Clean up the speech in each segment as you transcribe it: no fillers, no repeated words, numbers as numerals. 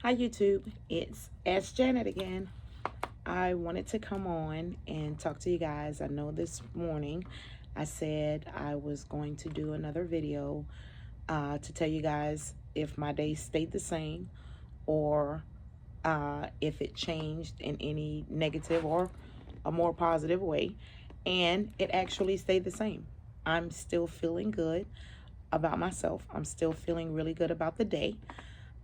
Hi YouTube, it's Ask Janet again. I wanted to come on and talk to you guys. I know this morning I said I was going to do another video to tell you guys if my day stayed the same or if it changed in any negative or a more positive way. And it actually stayed the same. I'm still feeling good about myself. I'm still feeling really good about the day.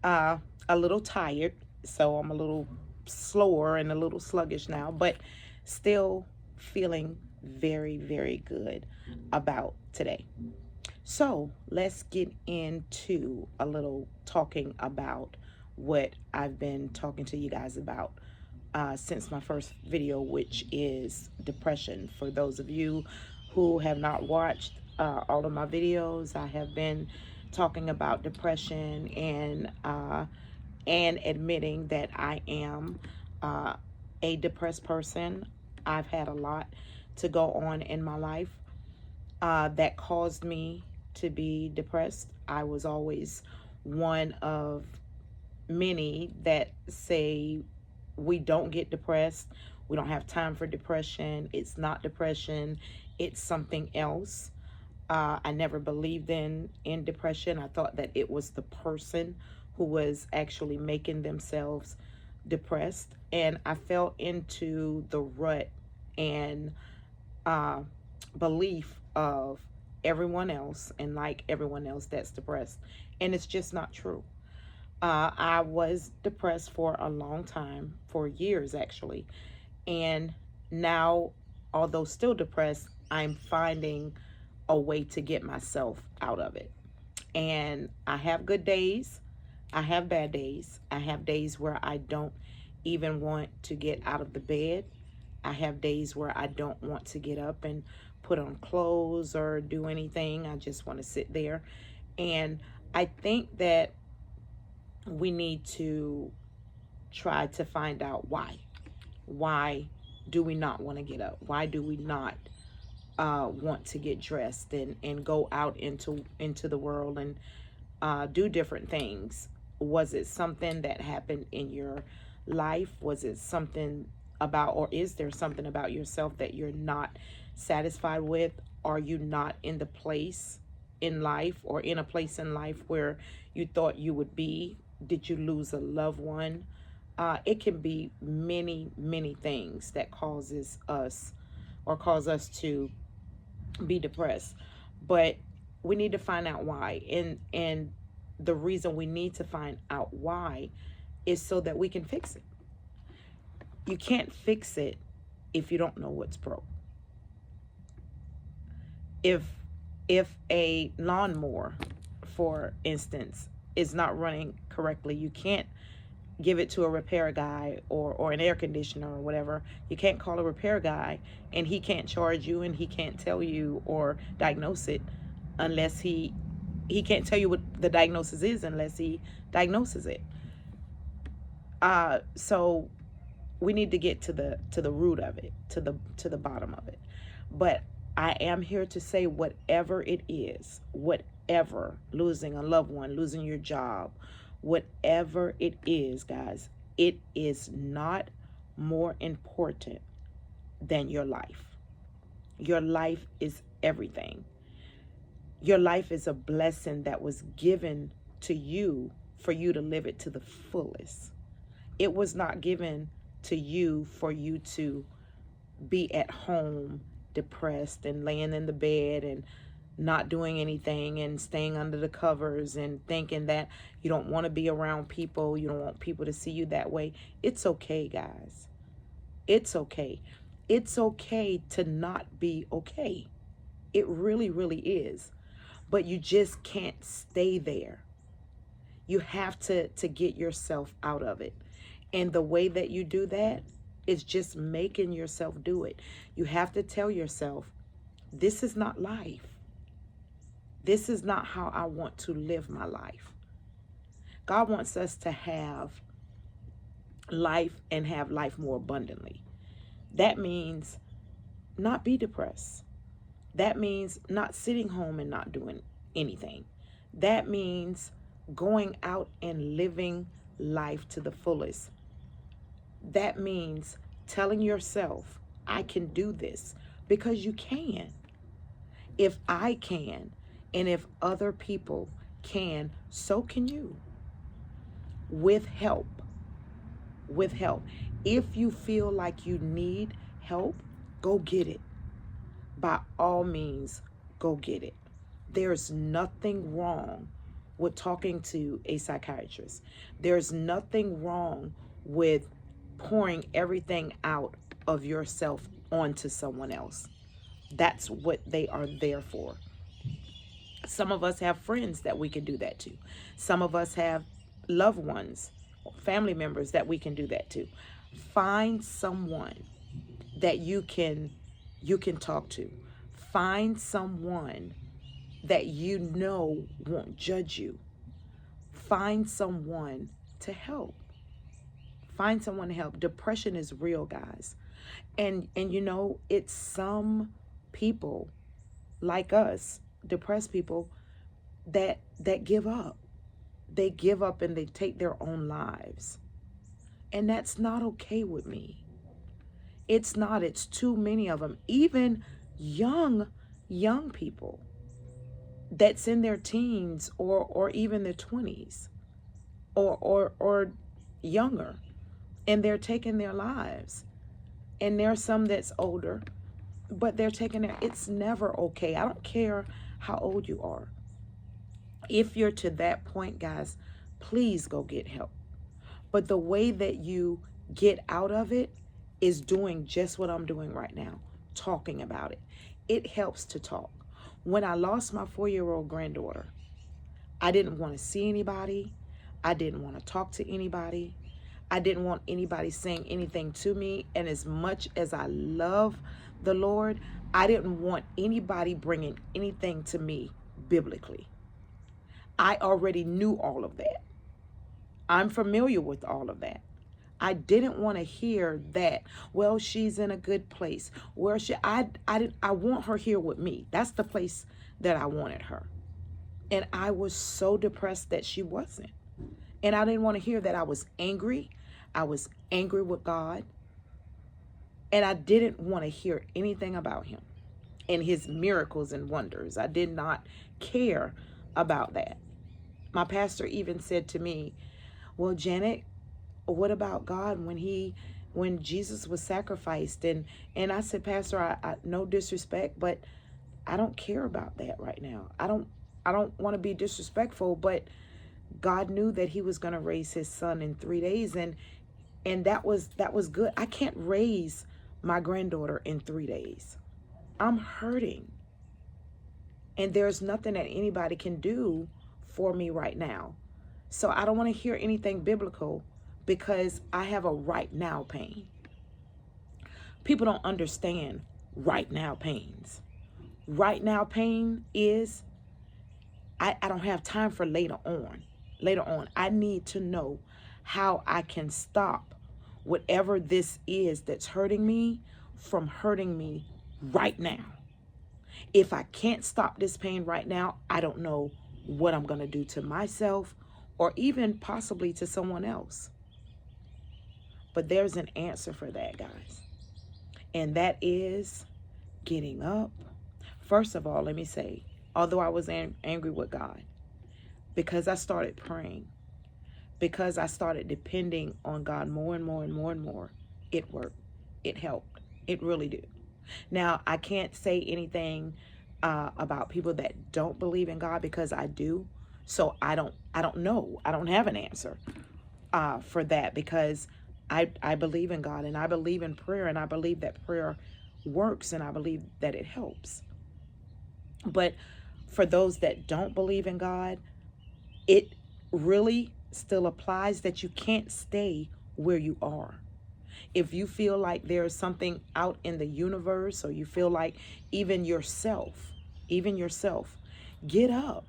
uh, a little tired, so I'm a little slower and a little sluggish now, but still feeling very, very good about today. So let's get into a little talking about what I've been talking to you guys about since my first video, which is depression. For those of you who have not watched all of my videos, I have been talking about depression and admitting that I am uh, a depressed person. I've had a lot to go on in my life that caused me to be depressed. I was always one of many that say we don't get depressed. We don't have time for depression. It's not depression. It's something else. I never believed in depression. I thought that it was the person who was actually making themselves depressed, and I fell into the rut and uh, belief of everyone else and like everyone else that's depressed, and it's just not true. I was depressed for a long time, for years actually, and now, although still depressed, I'm finding a way to get myself out of it. And I have good days, I have bad days. I have days where I don't even want to get out of the bed. I have days where I don't want to get up and put on clothes or do anything. I just want to sit there. And I think that we need to try to find out why. Why do we not want to get up? Why do we not want to get dressed and go out into the world and do different things? Was it something that happened in your life? Was it something about, or is there something about yourself that you're not satisfied with? Are you not in the place in life or in a place in life where you thought you would be? Did you lose a loved one? It can be many, many things that causes us or cause us to be depressed. But we need to find out why. And the reason we need to find out why is so that we can fix it. You can't fix it if you don't know what's broke. If a lawnmower, for instance, is not running correctly, you can't give it to a repair guy or an air conditioner or whatever. You can't call a repair guy and he can't charge you and he can't tell you or diagnose it unless he can't tell you what the diagnosis is unless he diagnoses it. So we need to get to the root of it, to the bottom of it. But I am here to say whatever it is, whatever, losing a loved one, losing your job, whatever it is, guys, it is not more important than your life. Your life is everything. Your life is a blessing that was given to you for you to live it to the fullest. It was not given to you for you to be at home depressed and laying in the bed and not doing anything and staying under the covers and thinking that you don't want to be around people, you don't want people to see you that way. It's okay, guys. It's okay. It's okay to not be okay. It really, really is. But you just can't stay there. You have to get yourself out of it. And the way that you do that is just making yourself do it. You have to tell yourself, this is not life. This is not how I want to live my life. God wants us to have life and have life more abundantly. That means not be depressed. That means not sitting home and not doing anything. That means going out and living life to the fullest. That means telling yourself, I can do this, because you can. If I can, and if other people can, so can you. With help. With help. If you feel like you need help, go get it. By all means, go get it. There's nothing wrong with talking to a psychiatrist. There's nothing wrong with pouring everything out of yourself onto someone else. That's what they are there for. Some of us have friends that we can do that to. Some of us have loved ones, family members that we can do that to. Find someone that you can talk to. Find someone that you know won't judge you. Find someone to help. Find someone to help. Depression is real, guys. And you know, it's some people like us, depressed people, that give up. They give up and they take their own lives. And that's not okay with me. It's not. It's too many of them. Even young people that's in their teens or even their 20s or younger, and they're taking their lives. And there's some that's older, but they're taking their, it's never okay. I don't care how old you are. If you're to that point, guys, please go get help. But the way that you get out of it is doing just what I'm doing right now, talking about it. It helps to talk. When I lost my 4-year-old granddaughter, I didn't want to see anybody. I didn't want to talk to anybody. I didn't want anybody saying anything to me. And as much as I love the Lord, I didn't want anybody bringing anything to me biblically. I already knew all of that. I'm familiar with all of that. I didn't want to hear that, well, she's in a good place. Where I want her here with me. That's the place that I wanted her. And I was so depressed that she wasn't. And I didn't want to hear that. I was angry. I was angry with God. And I didn't want to hear anything about him and his miracles and wonders. I did not care about that. My pastor even said to me, well, Janet, what about God when Jesus was sacrificed? And I said, Pastor, I no disrespect, but I don't care about that right now. I don't want to be disrespectful, but God knew that he was going to raise his son in 3 days, and that was good. I can't raise my granddaughter in 3 days. I'm hurting. And there's nothing that anybody can do for me right now. So I don't want to hear anything biblical because I have a right now pain. People don't understand right now pains. Right now pain is, I don't have time for later on. Later on, I need to know how I can stop whatever this is that's hurting me from hurting me right now. If I can't stop this pain right now, I don't know what I'm going to do to myself or even possibly to someone else. But there's an answer for that, guys. And that is getting up. First of all, let me say, although I was angry with God, because I started praying, because I started depending on God more and more and more and more, it worked. It helped. It really did. Now, I can't say anything about people that don't believe in God, because I do. So I don't know. I don't have an answer for that, because I believe in God, and I believe in prayer, and I believe that prayer works, and I believe that it helps. But for those that don't believe in God, it really still applies that you can't stay where you are. If you feel like there's something out in the universe, or you feel like even yourself, get up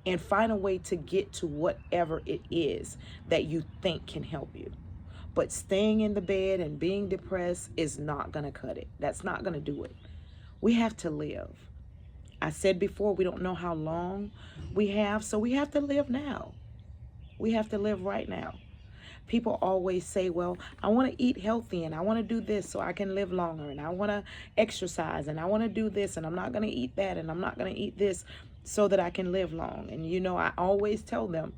and find a way to get to whatever it is that you think can help you. But staying in the bed and being depressed is not going to cut it. That's not going to do it. We have to live. I said before, we don't know how long we have, so we have to live now. We have to live right now. People always say, well, I want to eat healthy and I want to do this so I can live longer, and I want to exercise and I want to do this, and I'm not going to eat that, and I'm not going to eat this so that I can live long. And I always tell them,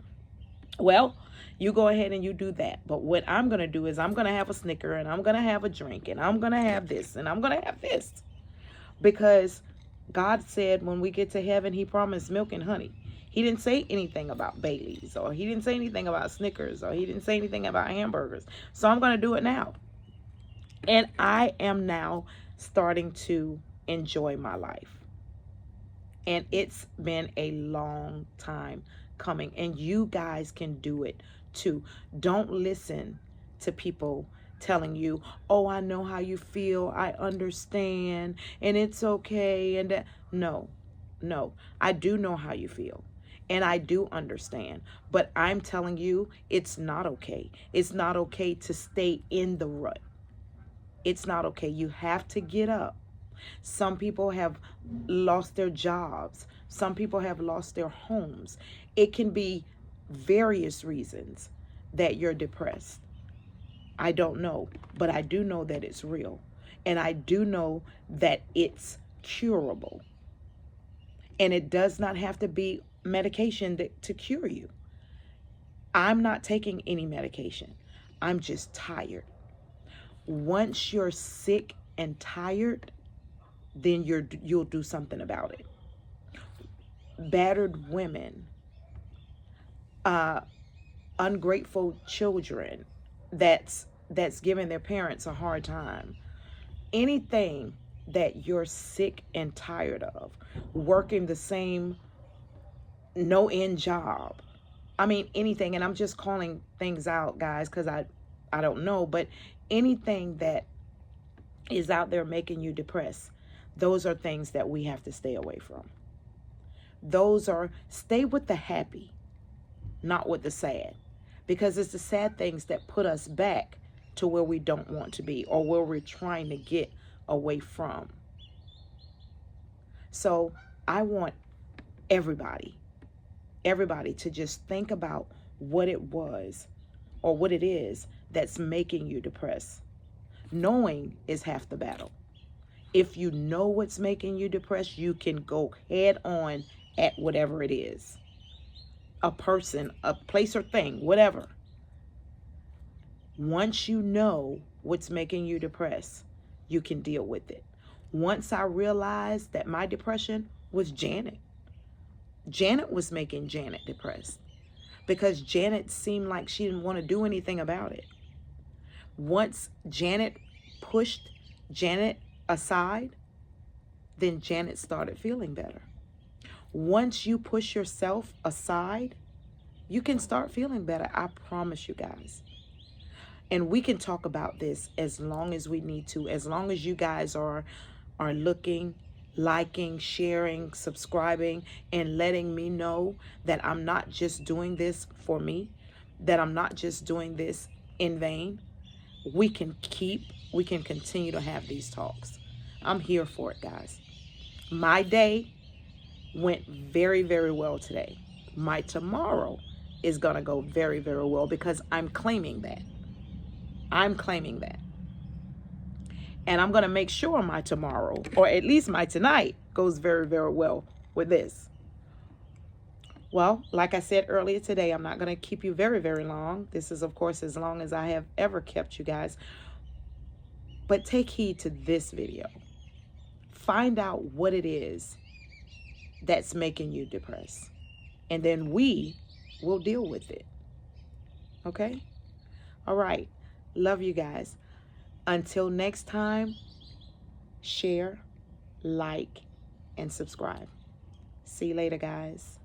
well, you go ahead and you do that. But what I'm going to do is I'm going to have a Snicker, and I'm going to have a drink, and I'm going to have this, and I'm going to have this. Because God said when we get to heaven, he promised milk and honey. He didn't say anything about Bailey's, or he didn't say anything about Snickers, or he didn't say anything about hamburgers. So I'm going to do it now. And I am now starting to enjoy my life. And it's been a long time coming. And you guys can do it too. Don't listen to people telling you, oh, I know how you feel, I understand, and it's okay. And no, I do know how you feel. And I do understand, but I'm telling you, it's not okay. It's not okay to stay in the rut. It's not okay. You have to get up. Some people have lost their jobs. Some people have lost their homes. It can be various reasons that you're depressed. I don't know, but I do know that it's real. And I do know that it's curable. And it does not have to be medication to cure you. I'm not taking any medication. I'm just tired. Once you're sick and tired, then you'll do something about it. Battered women, ungrateful children that's giving their parents a hard time. Anything that you're sick and tired of, working the same no-end job. I mean, anything, and I'm just calling things out, guys, because I don't know, but anything that is out there making you depressed, those are things that we have to stay away from. Stay with the happy, not with the sad, because it's the sad things that put us back to where we don't want to be, or where we're trying to get away from. So I want everybody to just think about what it was or what it is that's making you depressed. Knowing is half the battle. If you know what's making you depressed, you can go head on at whatever it is. A person, a place or thing, whatever. Once you know what's making you depressed, you can deal with it. Once I realized that my depression was Janet. Janet was making Janet depressed because Janet seemed like she didn't want to do anything about it. Once Janet pushed Janet aside, then Janet started feeling better. Once you push yourself aside, you can start feeling better. I promise you guys. And we can talk about this as long as we need to, as long as you guys are looking, liking, sharing, subscribing, and letting me know that I'm not just doing this for me, that I'm not just doing this in vain. We can continue to have these talks. I'm here for it, guys. My day went very, very well today. My tomorrow is going to go very, very well because I'm claiming that. And I'm going to make sure my tomorrow, or at least my tonight, goes very, very well with this. Well, like I said earlier today, I'm not going to keep you very, very long. This is, of course, as long as I have ever kept you guys. But take heed to this video. Find out what it is that's making you depressed. And then we will deal with it. Okay? All right. Love you guys. Until next time, share, like, and subscribe. See you later, guys.